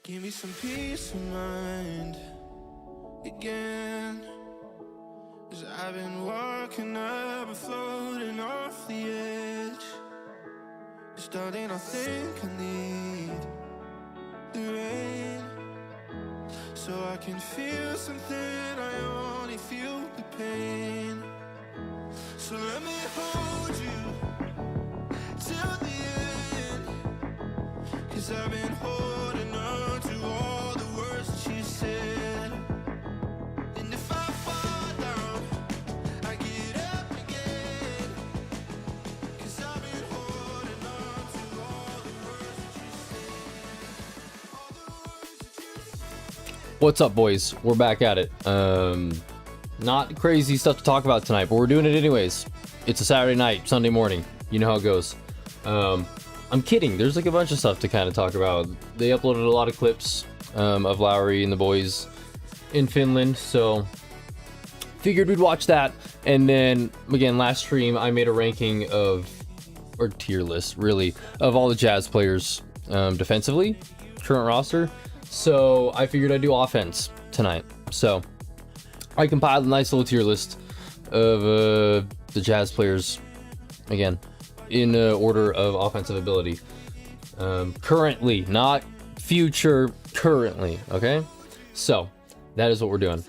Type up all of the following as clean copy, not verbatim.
Give me some peace of mind again. 'Cause I've been walking up and floating off the edge. Starting, I think I need the rain, so I can feel something, I only feel the pain. So let me hold you till the end, 'cause I've been holding on to all the words that you said. And if I fall down, I get up again, 'cause I've been holding on to all the words that you said. All the words that you said. What's up, boys? We're back at it. Not crazy stuff to talk about tonight, but we're doing it anyways. It's a Saturday night, Sunday morning. You know how it goes. I'm kidding. There's like a bunch of stuff to kind of talk about. They uploaded a lot of clips of Lauri and the boys in Finland, so figured we'd watch that. And then again, last stream I made a ranking of, or tier list really, of all the Jazz players defensively, current roster. So I figured I'd do offense tonight. So I compiled a nice little tier list of the Jazz players, again, in order of offensive ability. Currently, not future, currently, okay? So, that is what we're doing.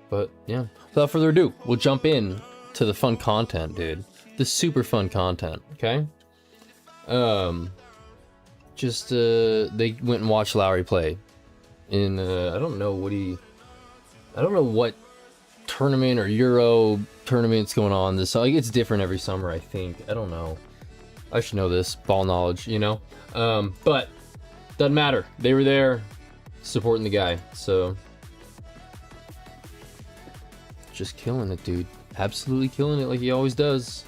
But, yeah, without further ado, we'll jump in to the fun content, dude. The super fun content, okay? They went and watched Lauri play in, I don't know what tournament or Euro tournaments going on this, like, it's different every summer, I think. I don't know, I should know this, ball knowledge, you know. But doesn't matter, they were there supporting the guy, so just killing it, dude. Absolutely killing it, like he always does.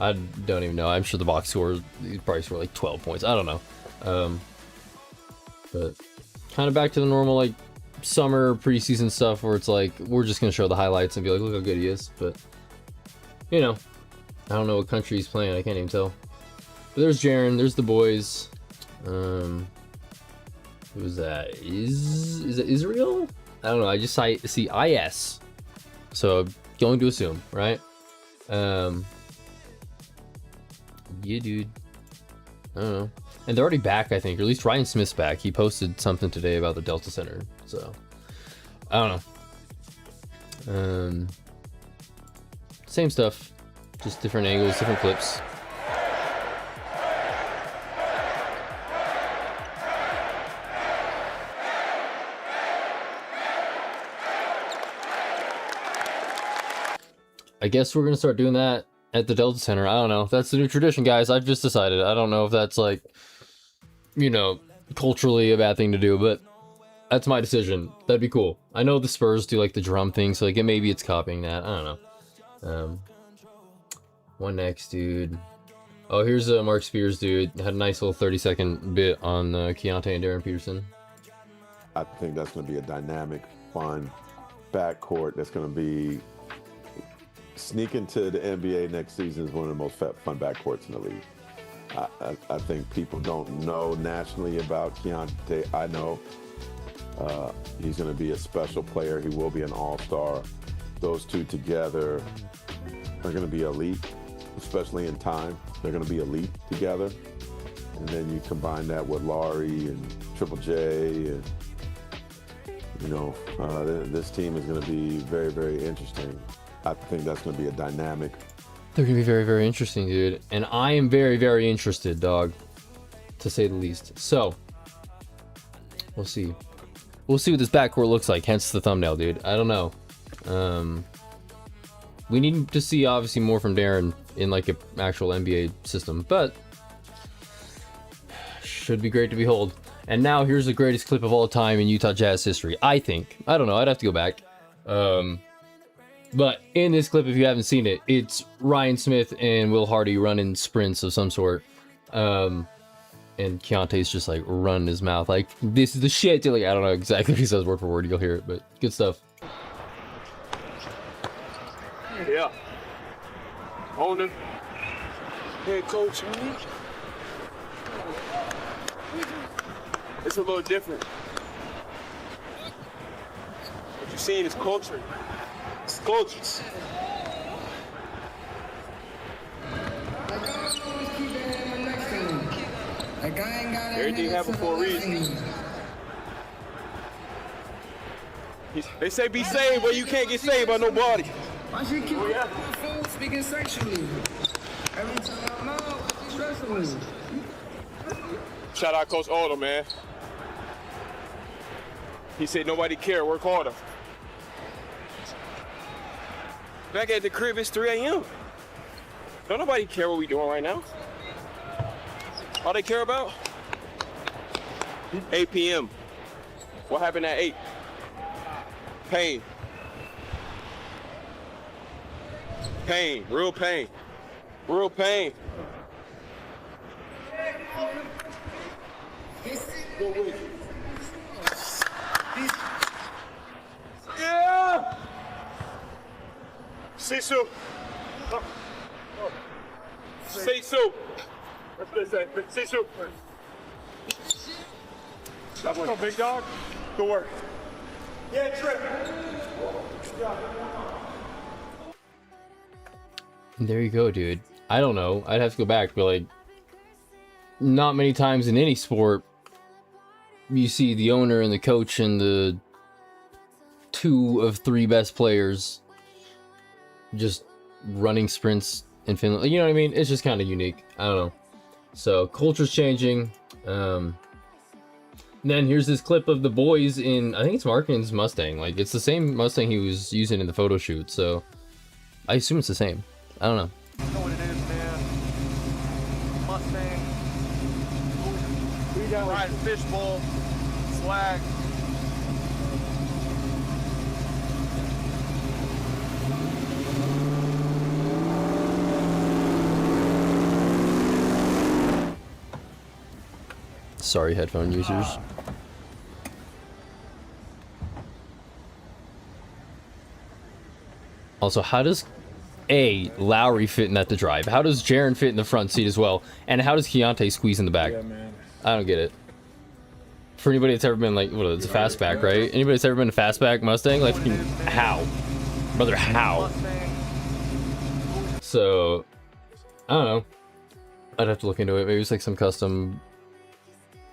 I don't even know, I'm sure the box score, he probably scored like 12 points, I don't know. But kind of back to the normal, like, summer preseason stuff where it's like we're just gonna show the highlights and be like, look how good he is. But you know, I don't know what country he's playing, I can't even tell. But there's Jaren, there's the boys. Who's that? Is it Israel? I don't know, I just see IS, so I'm going to assume, right? Yeah, dude, I don't know. And they're already back, I think, or at least Ryan Smith's back. He posted something today about the Delta Center, so I don't know. Same stuff, just different angles, different clips. I guess we're gonna start doing that at the Delta Center. I don't know. That's the new tradition, guys. I've just decided. I don't know if that's, like, you know, culturally a bad thing to do, but that's my decision. That'd be cool. I know the Spurs do like the drum thing, so like maybe it's copying that. I don't know. One next, dude. Oh, here's Mark Spears, dude. Had a nice little 30-second bit on Keontae and Darren Peterson. I think that's going to be a dynamic, fun backcourt. That's going to be sneaking to the NBA next season is one of the most fun backcourts in the league. I think people don't know nationally about Keontae. I know he's going to be a special player. He will be an all-star. Those two together are going to be elite, especially in time. They're going to be elite together. And then you combine that with Lauri and Triple J, and you know, this team is going to be very, very interesting. I think that's going to be a dynamic. They're going to be very, very interesting, dude. And I am very, very interested, dog, to say the least. So, we'll see. We'll see what this backcourt looks like, hence the thumbnail, dude. I don't know. We need to see, obviously, more from Darren in, like, an actual NBA system. But, should be great to behold. And now, here's the greatest clip of all time in Utah Jazz history, I think. I don't know. I'd have to go back. But in this clip, if you haven't seen it, it's Ryan Smith and Will Hardy running sprints of some sort. And Keontae's just like running his mouth like, this is the shit. Like, I don't know exactly what he says word for word. You'll hear it, but good stuff. Yeah. Owner. Head coach. it's a little different. What you're seeing is culture. It's culture. Everything happened for a reason. They say be saved, but you can't get saved by nobody. Why should you keep my phone speaking sexually? Every time I know, he's stressing me. Shout out Coach Oldham, man. He said nobody care, work harder. Back at the crib, it's 3 a.m. Don't nobody care what we doing right now. All they care about? 8 p.m. What happened at 8? Pain. Pain, real pain. Real pain. Yeah! Sisu. Sisu. That's what they say. Sisu. Come on, big dog. Good work. Yeah, trip. There you go, dude. I don't know. I'd have to go back, but like, not many times in any sport you see the owner and the coach and the 2 of 3 best players just running sprints in Finland. You know what I mean? It's just kind of unique. I don't know. So culture's changing. Then here's this clip of the boys in, I think it's Markin's Mustang. Like, it's the same Mustang he was using in the photo shoot. So I assume it's the same. I don't know. You know what it is, man. Mustang. We got riding fishbowl, swag. Sorry, headphone users. Also, how does Lauri fit in at the drive? How does Jaren fit in the front seat as well? And how does Keontae squeeze in the back? Yeah, man. I don't get it. For anybody that's ever been like, what, it's a fastback, right? Anybody that's ever been a fastback Mustang, like, how? Brother, how? So, I don't know. I'd have to look into it. Maybe it's like some custom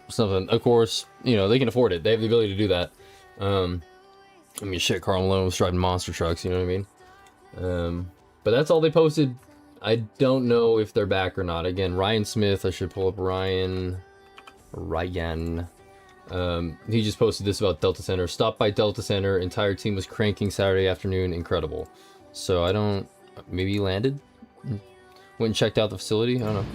something. Of course, you know, they can afford it. They have the ability to do that. I mean, shit, Karl Malone was driving monster trucks, you know what I mean? But that's all they posted. I don't know if they're back or not. Again, Ryan Smith, I should pull up Ryan. He just posted this about Delta Center. Stopped by Delta Center. Entire team was cranking Saturday afternoon. Incredible. So I don't, maybe he landed? Went and checked out the facility? I don't know.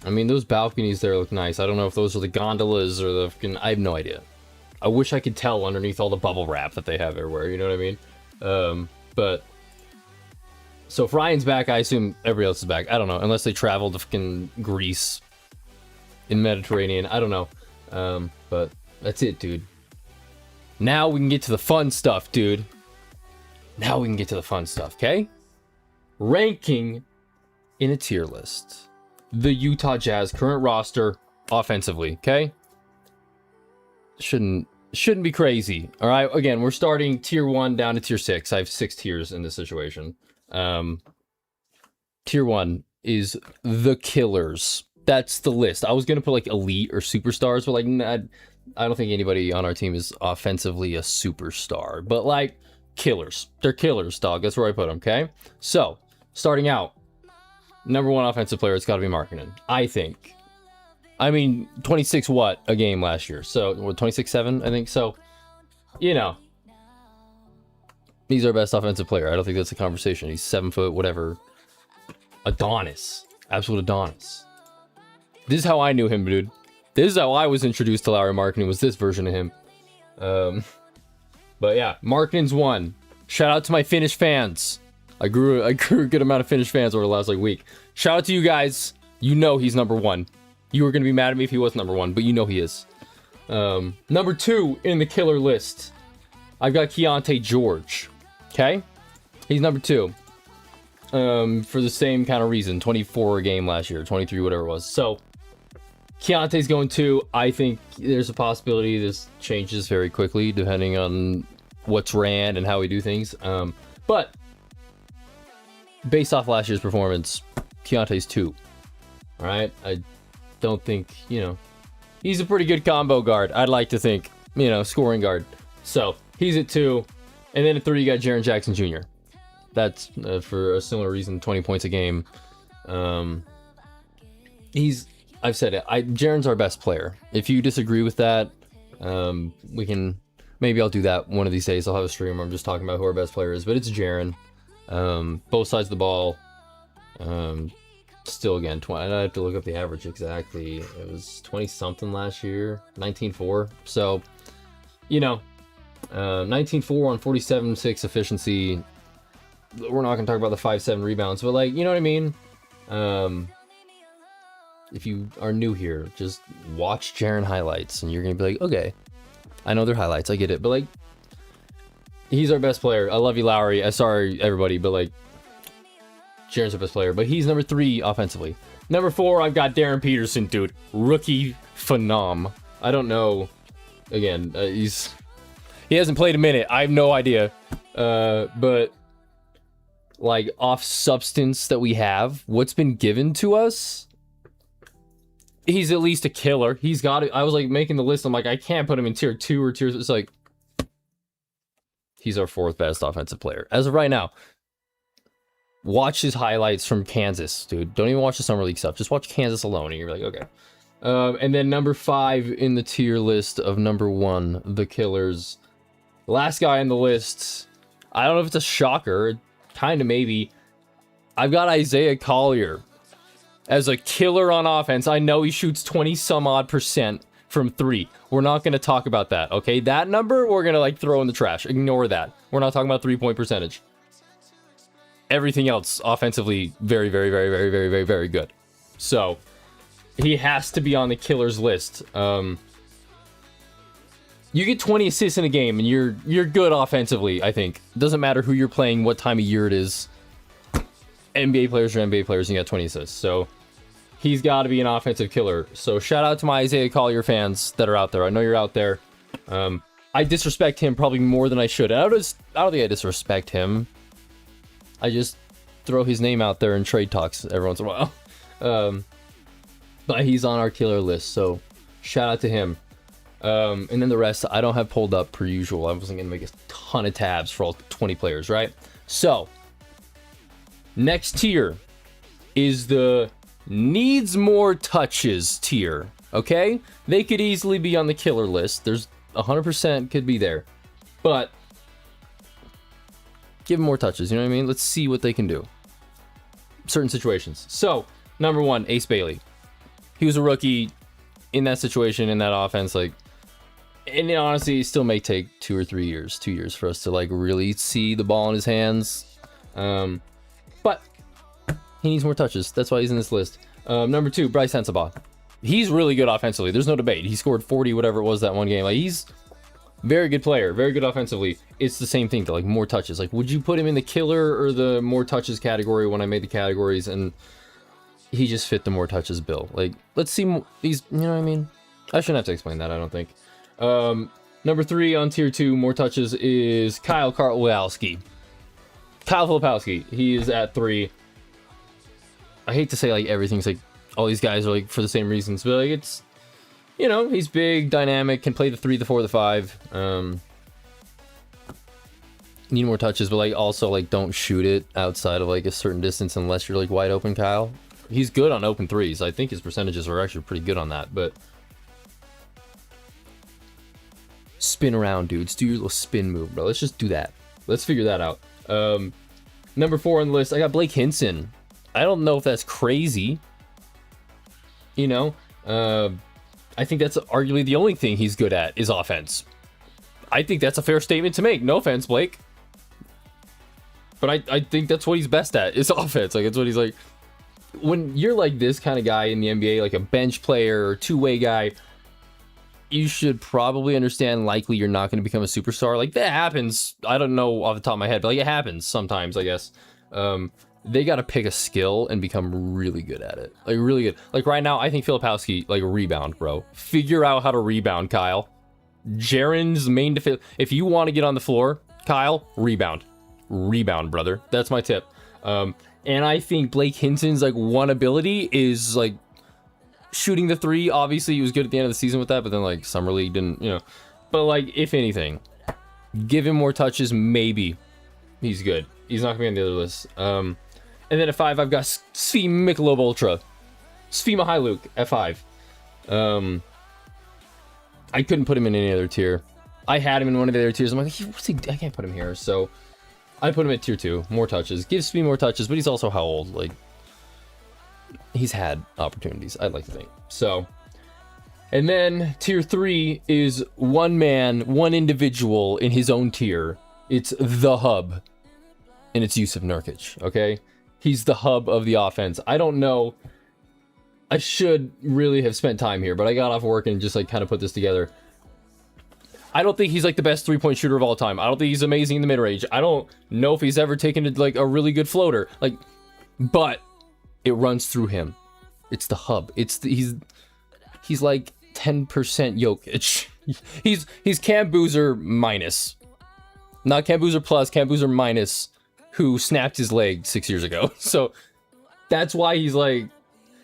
I mean, those balconies there look nice. I don't know if those are the gondolas or the fucking... I have no idea. I wish I could tell underneath all the bubble wrap that they have everywhere, you know what I mean? But... So if Ryan's back, I assume everybody else is back. I don't know, unless they traveled to fucking Greece in Mediterranean. I don't know. But that's it, dude. Now we can get to the fun stuff, dude. Now we can get to the fun stuff, okay? Ranking in a tier list. The Utah Jazz current roster offensively, okay? Shouldn't be crazy. All right, again, we're starting tier 1 down to tier 6. I have 6 tiers in this situation. Tier 1 is the Killers. That's the list. I was gonna put like elite or superstars, but like nah, I don't think anybody on our team is offensively a superstar. But like killers. They're killers, dog. That's where I put them, okay? So, starting out, number 1 offensive player, it's got to be Markkanen, I think. I mean, 26 what a game last year. So, 26-7, I think. So, you know, he's our best offensive player. I don't think that's a conversation. He's 7 foot, whatever. Adonis. Absolute Adonis. This is how I knew him, dude. This is how I was introduced to Lauri Markkanen, was this version of him. But yeah, Markkanen's 1. Shout out to my Finnish fans. I grew a good amount of Finnish fans over the last like week. Shout out to you guys. You know he's number 1. You were gonna be mad at me if he was number 1, but you know he is. Number 2 in the killer list, I've got Keontae George. Okay? He's number 2. For the same kind of reason. 24 a game last year, 23, whatever it was. So, Keontae's going 2. I think there's a possibility this changes very quickly depending on what's ran and how we do things. But, based off last year's performance, Keontae's 2. Alright? I don't think, he's a pretty good combo guard. I'd like to think, scoring guard. So, he's at 2. And then at 3, you got Jaren Jackson Jr. That's for a similar reason, 20 points a game. I've said it, Jaren's our best player. If you disagree with that, maybe I'll do that one of these days. I'll have a stream where I'm just talking about who our best player is, but it's Jaren. Both sides of the ball. Still, again, I have to look up the average exactly. It was 20-something last year, 19-4. So, 19-4 on 47.6 efficiency. We're not going to talk about the 5-7 rebounds, but, you know what I mean? If you are new here, just watch Jaren highlights, and you're going to be like, okay, I know they're highlights, I get it, but, he's our best player. I love you, Lauri. Sorry, everybody, but, Jaren's our best player, but he's number 3 offensively. Number 4, I've got Darren Peterson, dude. Rookie phenom. I don't know. Again, he hasn't played a minute. I have no idea. But off substance that we have, what's been given to us, he's at least a killer. He's got it. I was making the list. I'm I can't put him in tier 2 or tier. It's he's our 4th best offensive player as of right now. Watch his highlights from Kansas, dude. Don't even watch the summer league stuff. Just watch Kansas alone, and you're like, okay. And then number 5 in the tier list of number 1, the killers. Last guy on the list. I don't know if it's a shocker. Kind of maybe. I've got Isaiah Collier as a killer on offense. I know he shoots 20-some-odd% from 3. We're not going to talk about that, okay? That number, we're going to throw in the trash. Ignore that. We're not talking about 3-point percentage. Everything else offensively, very, very, very, very, very, very, very good. So, he has to be on the killers list. You get 20 assists in a game, and you're good offensively, I think. Doesn't matter who you're playing, what time of year it is. NBA players are NBA players, and you got 20 assists. So, he's got to be an offensive killer. So, shout out to my Isaiah Collier fans that are out there. I know you're out there. I disrespect him probably more than I should. I don't think I disrespect him. I just throw his name out there in trade talks every once in a while. But he's on our killer list, so shout out to him. And then the rest, I don't have pulled up per usual. I wasn't going to make a ton of tabs for all 20 players, right? So, next tier is the needs more touches tier, okay? They could easily be on the killer list. There's 100% could be there. But give them more touches, you know what I mean? Let's see what they can do. Certain situations. So, number 1, Ace Bailey. He was a rookie in that situation, in that offense, and honestly, it still may take 2 or 3 years, 2 years for us to really see the ball in his hands. But he needs more touches. That's why he's in this list. Number 2, Bryce Sensabaugh. He's really good offensively. There's no debate. He scored 40, whatever it was that one game. He's very good player, very good offensively. It's the same thing, though, more touches. Would you put him in the killer or the more touches category when I made the categories? And he just fit the more touches bill. Let's see these, you know what I mean? I shouldn't have to explain that, I don't think. Number 3 on tier 2, more touches, is Kyle Filipowski. Kyle Filipowski, he is at 3. I hate to say everything's all these guys are for the same reasons, but it's, he's big, dynamic, can play the 3, the 4, the 5. Need more touches, but also don't shoot it outside of a certain distance unless you're wide open, Kyle. He's good on open 3s. I think his percentages are actually pretty good on that, but spin around, dudes. Do your little spin move, bro. Let's just do that. Let's figure that out. Number 4 on the list, I got Blake Hinson. I don't know if that's crazy. I think that's arguably the only thing he's good at is offense. I think that's a fair statement to make. No offense, Blake. But I think that's what he's best at, is offense. It's what he's when you're this kind of guy in the NBA, a bench player or two-way guy, you should probably understand likely you're not going to become a superstar. Like, that happens. I don't know off the top of my head, but like, it happens sometimes, I guess. They got to pick a skill and become really good at it. Like, really good. Like, right now, I think Filipowski, like, rebound, bro. Figure out how to rebound, Kyle. Jaren's main defense. If you want to get on the floor, Kyle, rebound. Rebound, brother. That's my tip. And I think Blake Hinson's, like, one ability is, like, shooting the three. Obviously, he was good at the end of the season with that, but then, like, Summer League didn't, you know. But, like, if anything, give him more touches, maybe he's good. He's not going to be on the other list. And then at 5, I've got Svi Michelob Ultra. Svi Mihailuk at 5. I couldn't put him in any other tier. I had him in one of the other tiers. I'm like, what's he? I can't put him here. So I put him at tier 2. More touches. Gives Svi more touches, but he's also how old? Like, he's had opportunities, I'd like to think. So, and then tier 3 is one man, one individual in his own tier. It's the hub. And it's Jusuf Nurkic, okay? He's the hub of the offense. I don't know. I should really have spent time here, but I got off work and just like kind of put this together. I don't think he's like the best 3-point shooter of all time. I don't think he's amazing in the mid-range. I don't know if he's ever taken like a really good floater. Like, but it runs through him. It's the hub. He's like 10% Jokic. he's Cam Boozer minus. Not Cam Boozer plus, Cam Boozer minus, who snapped his leg 6 years ago. So that's why he's like,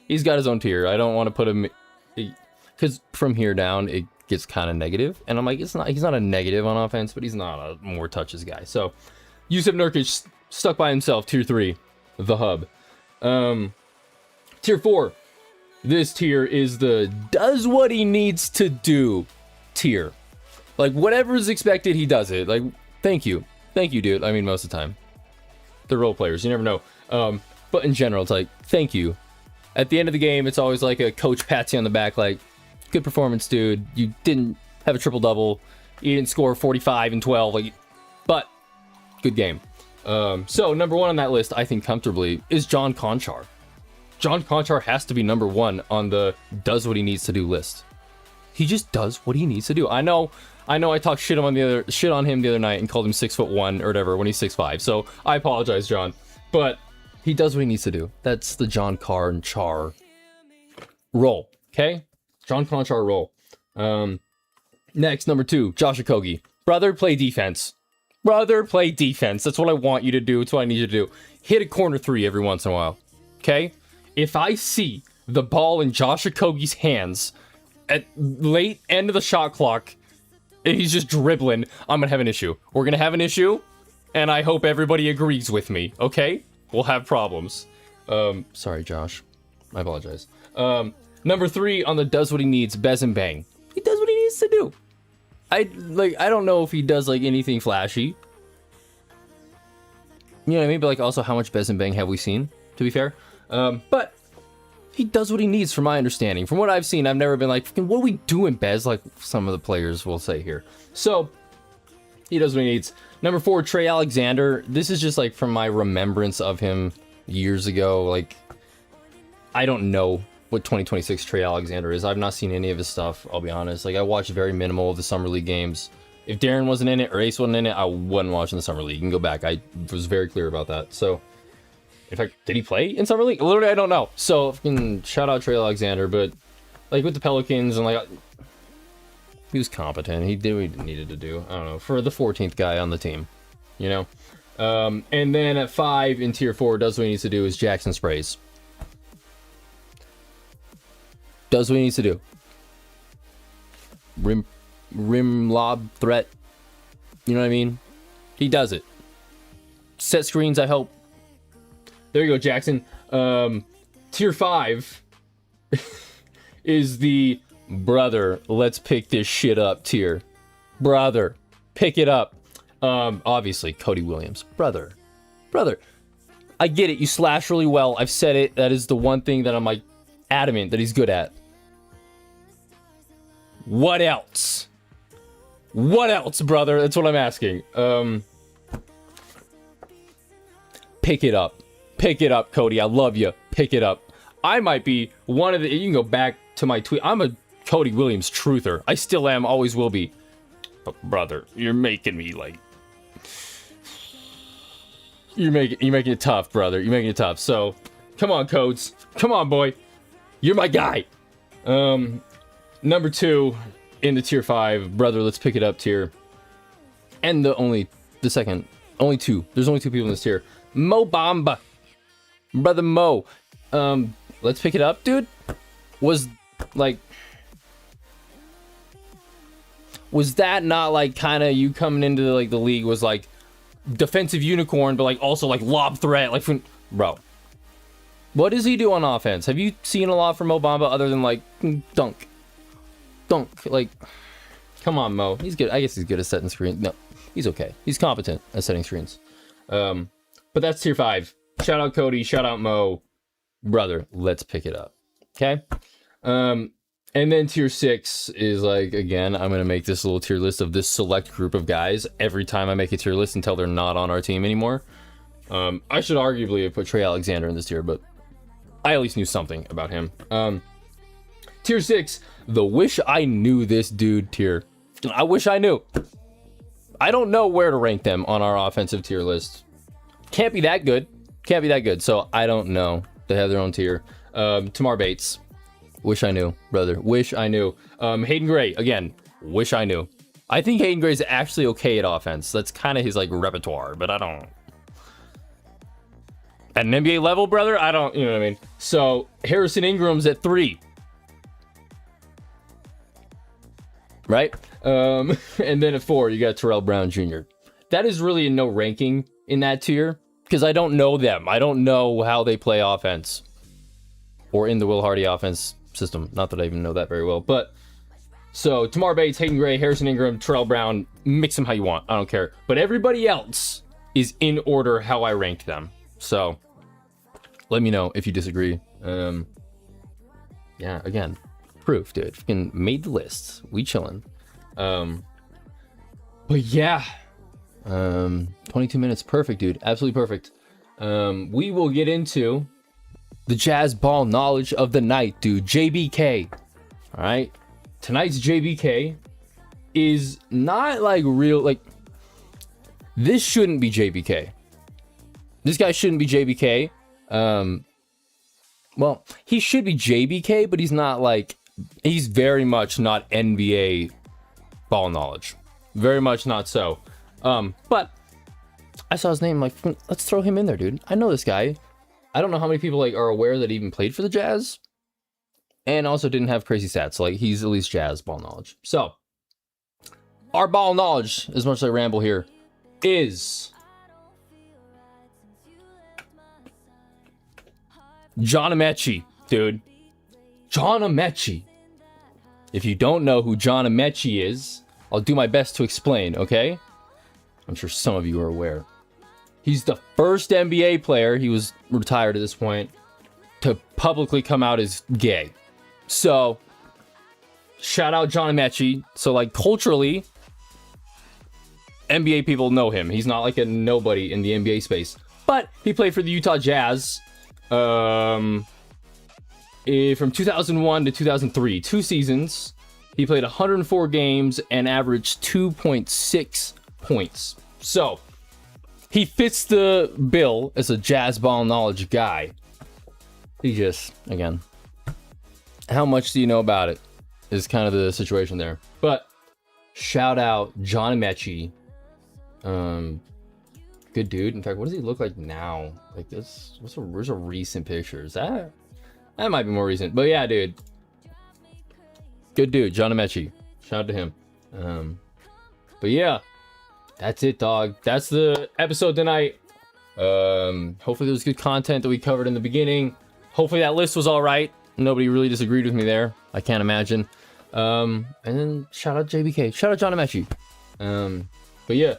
he's got his own tier. I don't want to put him, because from here down it gets kind of negative, and I'm like, he's not a negative on offense, but he's not a more touches guy. So Jusuf Nurkic stuck by himself, tier 3, the hub. Tier 4, this tier is the does what he needs to do tier. Like, whatever is expected, he does it. Like, thank you, dude. I mean, most of the time they're role players, you never know. But in general, it's like, thank you. At the end of the game, it's always like a coach pats you on the back, like, good performance, dude. You didn't have a triple-double. You didn't score 45 and 12, like, but good game. So, number 1 on that list, I think comfortably, is John Konchar. John Konchar has to be number 1 on the does what he needs to do list. He just does what he needs to do. I know I talked shit on him the other night and called him 6'1" or whatever when he's 6'5". So I apologize, John. But he does what he needs to do. That's the John Konchar role. Okay? John Konchar role. Next, number 2, Josh Okogie. Brother, play defense. Brother, play defense. That's what I want you to do. It's what I need you to do. Hit a corner 3 every once in a while. Okay? If I see the ball in Josh Okogie's hands at late end of the shot clock, and he's just dribbling, I'm gonna have an issue. We're gonna have an issue, and I hope everybody agrees with me, okay? We'll have problems. Sorry, Josh. I apologize. Number 3 on the does what he needs, Bez and Bang. He does what he needs to do. I don't know if he does, like, anything flashy. You know what I mean? But, like, also, how much Bez and Bang have we seen, to be fair? But he does what he needs, from my understanding. From what I've seen, I've never been like, what are we doing, Bez? Like some of the players will say here. So, he does what he needs. Number 4, Trey Alexander. This is just, like, from my remembrance of him years ago. Like, I don't know what 2026 Trey Alexander is. I've not seen any of his stuff, I'll be honest. Like, I watched very minimal of the Summer League games. If Darren wasn't in it or Ace wasn't in it, I wasn't watching the Summer League. You can go back. I was very clear about that. So, in fact, did he play in Summer League? Literally, I don't know. So, shout out Trey Alexander, but, like, with the Pelicans, and, like, he was competent. He did what he needed to do. I don't know. For the 14th guy on the team, you know? And then at 5 in tier 4, does what he needs to do is Jackson Sprays. Does what he needs to do. Rim lob threat. You know what I mean? He does it. Set screens, I hope. There you go, Jackson. Tier 5 is the brother, let's pick this shit up tier. Brother, pick it up. Obviously, Cody Williams. Brother. I get it, you slash really well. I've said it. That is the one thing that I'm, like, adamant that he's good at. What else? What else, brother? That's what I'm asking. Pick it up. Pick it up, Cody. I love you. Pick it up. I might be one of the... You can go back to my tweet. I'm a Cody Williams, truther. I still am, always will be. But brother, you're making me like... You're making it tough, brother. You're making it tough. So, come on, Codes. Come on, boy. You're my guy. Number 2 in the tier 5. Brother, let's pick it up tier. And the second. Only 2. There's only 2 people in this tier. Mo Bamba. Brother Mo. Let's pick it up, dude. Was that not like kind of you coming into like the league was like defensive unicorn, but like also like lob threat, like bro, what does he do on offense? Have you seen a lot from Mo Bamba other than like dunk? Like, come on, Mo. He's good. I guess he's good at setting screens. No, he's okay. He's competent at setting screens. But that's tier 5. Shout out Cody. Shout out Mo. Brother, let's pick it up. Okay. And then tier 6 is like, again, I'm going to make this little tier list of this select group of guys every time I make a tier list until they're not on our team anymore. I should arguably have put Trey Alexander in this tier, but I at least knew something about him. Tier 6, the wish I knew this dude tier. I wish I knew. I don't know where to rank them on our offensive tier list. Can't be that good. Can't be that good. So I don't know. They have their own tier. Tamar Bates. Wish I knew, brother. Wish I knew. Hayden Gray, again, wish I knew. I think Hayden Gray's actually okay at offense. That's kind of his like repertoire, but I don't. At an NBA level, brother, I don't, you know what I mean? So Harrison Ingram's at 3. Right? And then at 4, you got Terrell Brown Jr. That is really no ranking in that tier because I don't know them. I don't know how they play offense or in the Will Hardy offense system. Not that I even know that very well, but so Tamar Bates, Hayden Gray, Harrison Ingram, Terrell Brown, mix them how you want. I don't care. But everybody else is in order how I ranked them. So let me know if you disagree. Yeah, again, proof, dude. Fucking made the lists. We chilling. But yeah, 22 minutes, perfect, dude. Absolutely perfect. We will get into the Jazz ball knowledge of the night, dude. JBK. All right. Tonight's JBK is not like real, like, this shouldn't be JBK. This guy shouldn't be JBK. Well, he should be JBK, but he's not like, he's very much not NBA ball knowledge. Very much not so. But I saw his name, like, let's throw him in there, dude. I know this guy. I don't know how many people like are aware that he even played for the Jazz and also didn't have crazy stats. So, like, he's at least Jazz ball knowledge. So our ball knowledge, as much as I ramble here, is John Ameche, dude. John Ameche. If you don't know who John Ameche is, I'll do my best to explain, okay? I'm sure some of you are aware. He's the first NBA player, he was retired at this point, to publicly come out as gay. So, shout out John Ameche. So, like, culturally, NBA people know him. He's not like a nobody in the NBA space. But he played for the Utah Jazz from 2001 to 2003. 2 seasons. He played 104 games and averaged 2.6 points. So, he fits the bill as a Jazz ball knowledge guy. He just, again, how much do you know about it is kind of the situation there. But shout out John Ameche. Good dude. In fact, what does he look like now? Like this, where's a recent picture? Is that might be more recent. But yeah, dude. Good dude, John Ameche. Shout out to him. But yeah. That's it, dog. That's the episode tonight. Hopefully there was good content that we covered in the beginning. Hopefully that list was all right. Nobody really disagreed with me there. I can't imagine. And then shout out JBK. Shout out John Ameche. But yeah,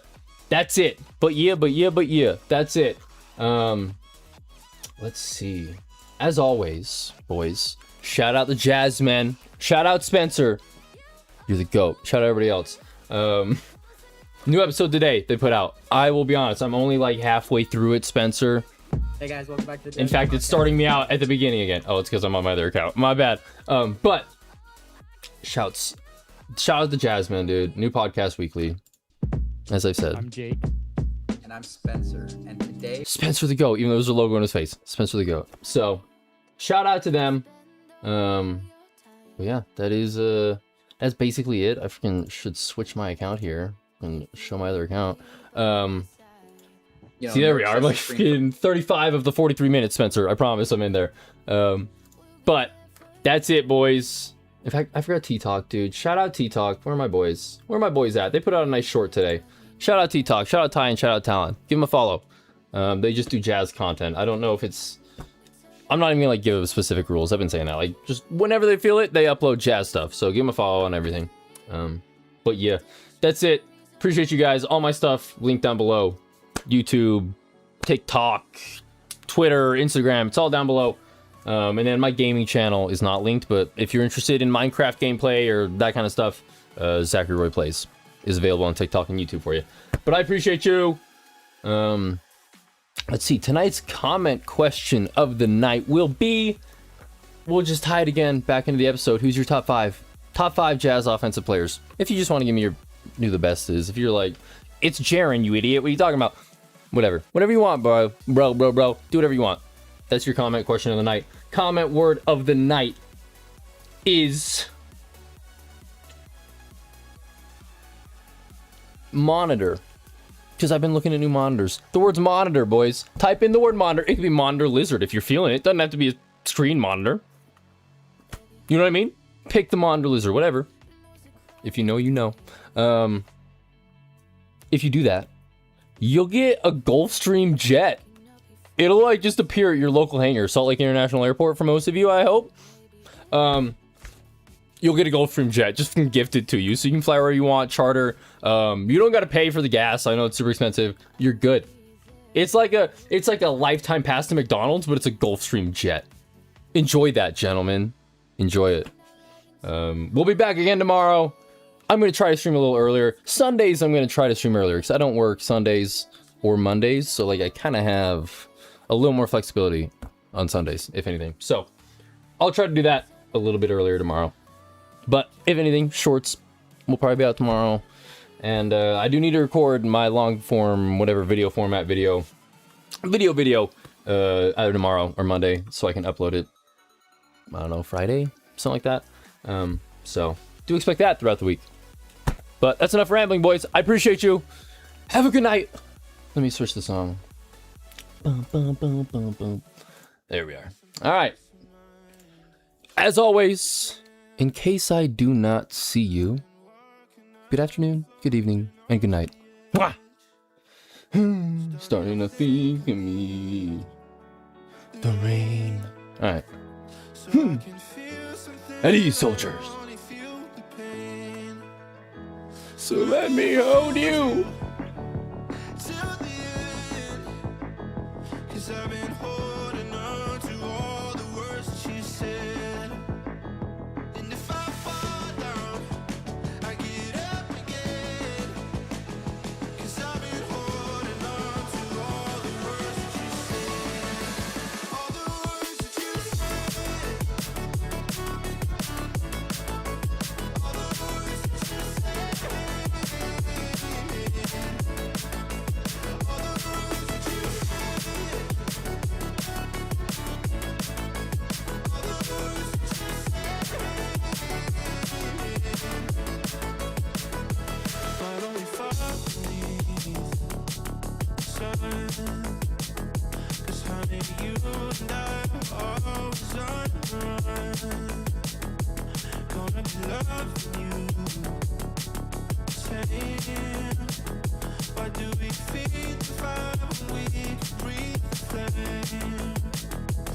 that's it. But yeah. That's it. Let's see. As always, boys, shout out the Jazz men. Shout out Spencer. You're the GOAT. Shout out everybody else. New episode today they put out. I will be honest, I'm only like halfway through it, Spencer. Hey guys, welcome back to the In fact, it's starting me out at the beginning again. Oh, it's because I'm on my other account. My bad. But Shout out to Jasmine, dude. New podcast weekly. As I've said. I'm Jake. And I'm Spencer. And today, Spencer the GOAT, even though there's a logo on his face. Spencer the GOAT. So, shout out to them. But yeah, that's basically it. I freaking should switch my account here and show my other account. See, there we are. I'm like freaking 35 of the 43 minutes, Spencer. I promise I'm in there. But that's it, boys. In fact, I forgot T-Talk, dude. Shout out T-Talk. Where are my boys? Where are my boys at? They put out a nice short today. Shout out T-Talk. Shout out Ty and shout out Talon. Give them a follow. They just do jazz content. I don't know if it's... I'm not even gonna like give specific rules. I've been saying that. Like, just whenever they feel it, they upload jazz stuff. So give them a follow on everything. But yeah, that's it. Appreciate you guys. All my stuff linked down below. YouTube, TikTok, Twitter, Instagram. It's all down below. And then my gaming channel is not linked, but if you're interested in Minecraft gameplay or that kind of stuff, Zachary Roy Plays is available on TikTok and YouTube for you. But I appreciate you. Let's see. Tonight's comment question of the night will be, we'll just tie it again back into the episode. Who's your top five? Top five Jazz offensive players. If you just want to give me who the best is. If you're like, it's Jaren, you idiot. What are you talking about? Whatever. Whatever you want, bro. Bro. Do whatever you want. That's your comment question of the night. Comment word of the night is monitor. Because I've been looking at new monitors. The word's monitor, boys. Type in the word monitor. It could be monitor lizard if you're feeling it. Doesn't have to be a screen monitor. You know what I mean? Pick the monitor lizard, whatever. If you know, you know. If you do that, you'll get a Gulfstream jet. It'll like just appear at your local hangar, Salt Lake International Airport for most of you, I hope. You'll get a Gulfstream jet just gifted to you, so you can fly wherever you want, charter. You don't got to pay for the gas. I know it's super expensive. You're good. It's like a lifetime pass to McDonald's, but it's a Gulfstream jet. Enjoy that, gentlemen. Enjoy it. We'll be back again tomorrow. I'm going to try to stream a little earlier. Sundays, I'm going to try to stream earlier because I don't work Sundays or Mondays. So, like, I kind of have a little more flexibility on Sundays, if anything. So, I'll try to do that a little bit earlier tomorrow. But, if anything, shorts will probably be out tomorrow. And I do need to record my long form, whatever video format video either tomorrow or Monday so I can upload it, I don't know, Friday? Something like that. So, do expect that throughout the week. But that's enough rambling, boys. I appreciate you. Have a good night. Let me switch the song. Bum, bum, bum, bum, bum. There we are. All right. As always, in case I do not see you, good afternoon, good evening, and good night. Mwah! Starting to think of me. The rain. All right. At ease, soldiers. So let me hold you. I've been holding on to all the words she said. And if I fall down, I get up again. 'Cause I've been holding on to all the words that you said. All the words that you said. All the words that you said. All the words that you said. Why don't we fall beneath the sun? 'Cause honey, you and I are always on the run. Gonna be loving you. Saying, why do we feed the fire when we can breathe the flame?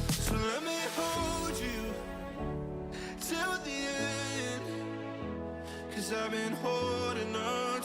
So let me hold you till the end. 'Cause I've been holding on